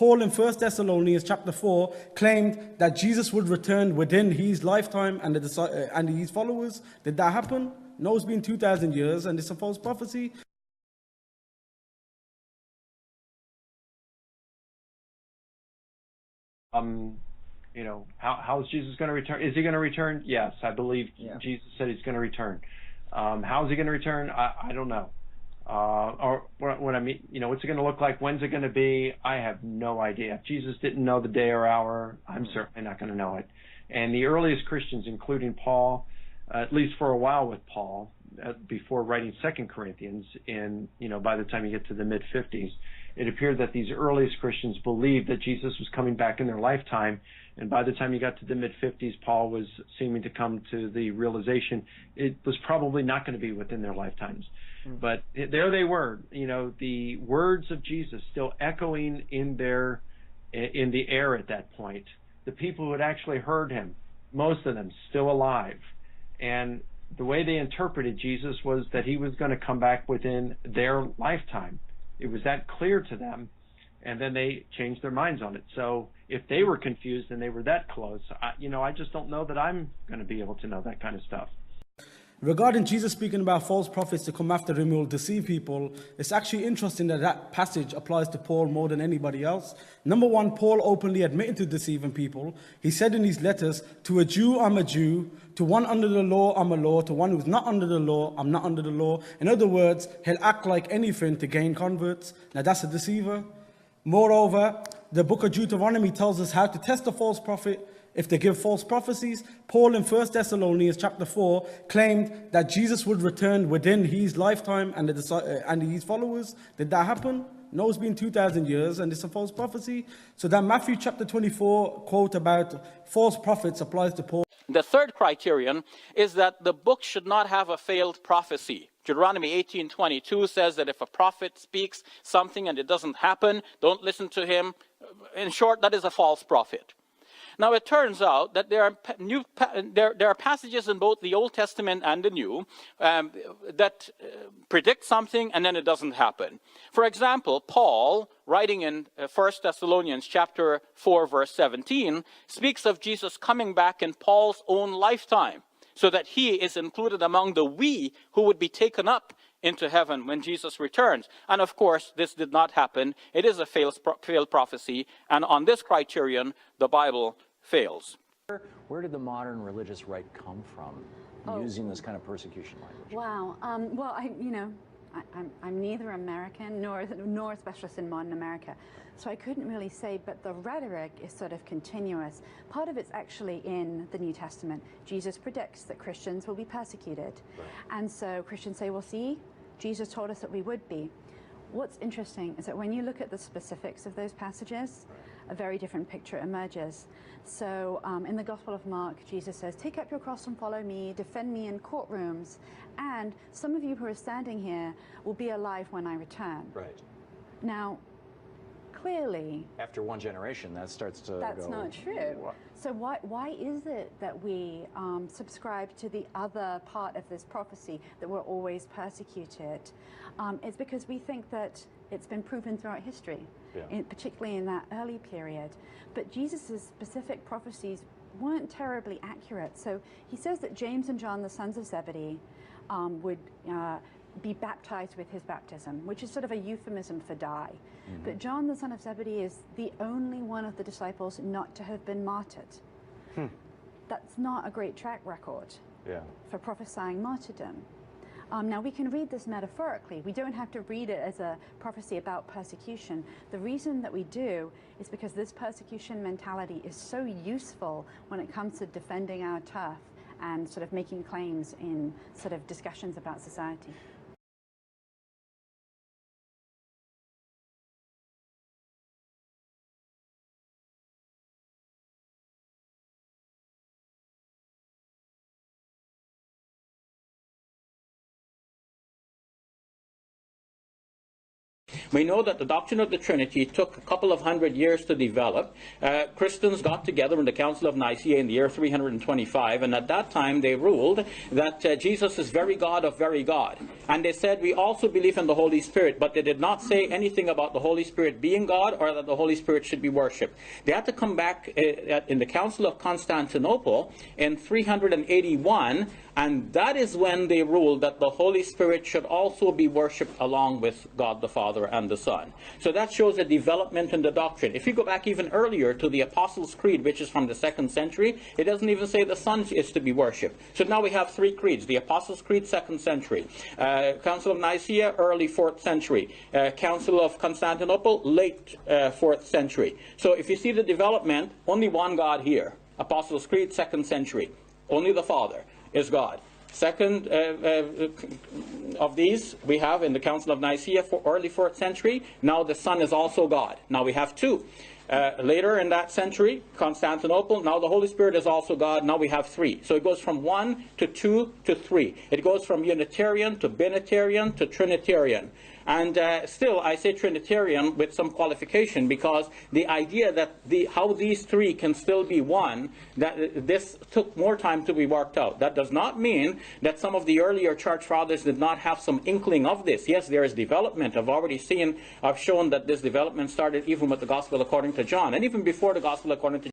Paul in 1 Thessalonians chapter 4 claimed that Jesus would return within his lifetime and his followers. Did that happen? No, it's been 2,000 years and it's a false prophecy. How is Jesus going to return? Is he going to return? Yes, I believe Jesus said he's going to return. How is he going to return? I don't know. Or what I mean, what's it going to look like? When's it going to be? I have no idea. If Jesus didn't know the day or hour, I'm certainly not going to know it. And the earliest Christians, including Paul, at least for a while with Paul, before writing 2 Corinthians, by the time you get to the mid-50s, it appeared that these earliest Christians believed that Jesus was coming back in their lifetime. And by the time you got to the mid-50s, Paul was seeming to come to the realization it was probably not going to be within their lifetimes. But there they were, the words of Jesus still echoing in the air at that point. The people who had actually heard him, most of them still alive. And the way they interpreted Jesus was that he was going to come back within their lifetime. It was that clear to them, and then they changed their minds on it. So if they were confused and they were that close, I just don't know that I'm going to be able to know that kind of stuff. Regarding Jesus speaking about false prophets to come after him who will deceive people, it's actually interesting that passage applies to Paul more than anybody else. Number one, Paul openly admitted to deceiving people. He said in his letters, to a Jew, I'm a Jew. To one under the law, I'm a law. To one who's not under the law, I'm not under the law. In other words, he'll act like anything to gain converts. Now that's a deceiver. Moreover, the book of Deuteronomy tells us how to test a false prophet. If they give false prophecies, Paul in 1 Thessalonians chapter 4 claimed that Jesus would return within his lifetime and his followers. Did that happen? No, it's been 2,000 years and it's a false prophecy. So that Matthew chapter 24 quote about false prophets applies to Paul. The third criterion is that the book should not have a failed prophecy. Deuteronomy 18:22 says that if a prophet speaks something and it doesn't happen, don't listen to him. In short, that is a false prophet. Now, it turns out that there are passages in both the Old Testament and the New that predict something and then it doesn't happen. For example, Paul, writing in 1 Thessalonians chapter 4, verse 17, speaks of Jesus coming back in Paul's own lifetime, so that he is included among the we who would be taken up into heaven when Jesus returns. And of course, this did not happen. It is a failed prophecy, and on this criterion, the Bible fails. Where did the modern religious right come from, using this kind of persecution language? Wow. Well, I'm neither American nor a specialist in modern America, so I couldn't really say, but the rhetoric is sort of continuous. Part of it's actually in the New Testament. Jesus predicts that Christians will be persecuted. Right. And so Christians say, well, see, Jesus told us that we would be. What's interesting is that when you look at the specifics of those passages, a very different picture emerges. So in the Gospel of Mark, Jesus says, take up your cross and follow me, defend me in courtrooms, and some of you who are standing here will be alive when I return. Right. Now, clearly, after one generation, that starts to that's go, not true. What? So why is it that we subscribe to the other part of this prophecy, that we're always persecuted? It's because we think that it's been proven throughout history, particularly in that early period. But Jesus' specific prophecies weren't terribly accurate. So he says that James and John, the sons of Zebedee, would be baptized with his baptism, which is sort of a euphemism for die. Mm-hmm. But John, the son of Zebedee, is the only one of the disciples not to have been martyred. That's not a great track record for prophesying martyrdom. Now, we can read this metaphorically. We don't have to read it as a prophecy about persecution. The reason that we do is because this persecution mentality is so useful when it comes to defending our turf and sort of making claims in sort of discussions about society. We know that the doctrine of the Trinity took a couple of hundred years to develop. Christians got together in the Council of Nicaea in the year 325, and at that time they ruled that Jesus is very God of very God. And they said, we also believe in the Holy Spirit, but they did not say anything about the Holy Spirit being God or that the Holy Spirit should be worshipped. They had to come back in the Council of Constantinople in 381, and that is when they ruled that the Holy Spirit should also be worshipped along with God the Father and the Son. So that shows a development in the doctrine. If you go back even earlier to the Apostles' Creed, which is from the 2nd century, it doesn't even say the Son is to be worshipped. So now we have 3 creeds. The Apostles' Creed, 2nd century. Council of Nicaea, early 4th century. Council of Constantinople, late 4th century. So if you see the development, only one God here. Apostles' Creed, 2nd century. Only the Father is God. Second of these we have in the Council of Nicaea, early 4th century. Now the Son is also God. Now we have 2. Later in that century, Constantinople, now the Holy Spirit is also God. Now we have 3. So it goes from 1 to 2 to 3. It goes from Unitarian to Binitarian to Trinitarian. And still, I say Trinitarian with some qualification, because the idea that how these 3 can still be one, that this took more time to be worked out. That does not mean that some of the earlier church fathers did not have some inkling of this. Yes, there is development. I've shown that this development started even with the Gospel according to John, and even before the Gospel according to